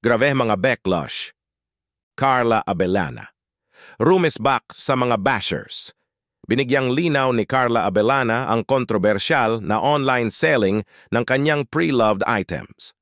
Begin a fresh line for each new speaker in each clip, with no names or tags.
Grave mga backlash. Carla Abellana. Rumisbak sa mga bashers. Binigyang linaw ni Carla Abellana ang kontrobersyal na online selling ng kanyang pre-loved items.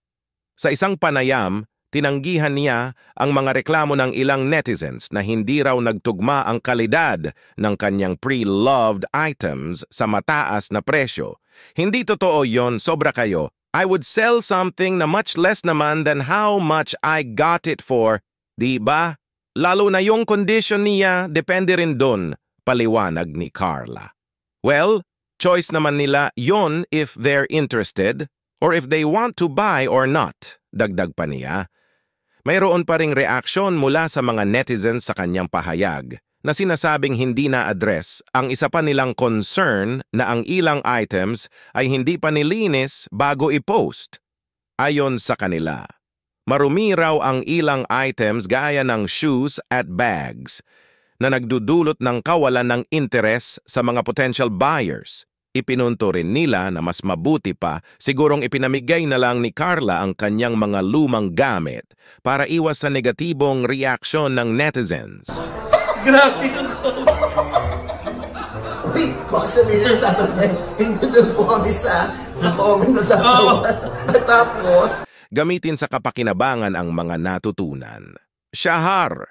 Sa isang panayam, tinanggihan niya ang mga reklamo ng ilang netizens na hindi raw nagtugma ang kalidad ng kanyang pre-loved items sa mataas na presyo. Hindi totoo yon, sobra kayo. I would sell something na much less naman than how much I got it for. Diba? Lalo na yung condition niya, depende rin dun, paliwanag ni Carla. Well, choice naman nila yon if they're interested or if they want to buy or not, dagdag pa niya. Mayroon pa ring reaksyon mula sa mga netizens sa kanyang pahayag na sinasabing hindi na-address ang isa pa nilang concern na ang ilang items ay hindi pa nilinis bago i-post. Ayon sa kanila, marumi raw ang ilang items gaya ng shoes at bags na nagdudulot ng kawalan ng interes sa mga potential buyers. Ipinunto rin nila na mas mabuti pa sigurong ipinamigay na lang ni Carla ang kanyang mga lumang gamit para iwas sa negatibong reaksyon ng netizens.
Grabe yung
Uy, baka sabihin ng tatanay, hindi doon po kami sa comment na tatawa. Tapos,
gamitin sa kapakinabangan ang mga natutunan. Shahar,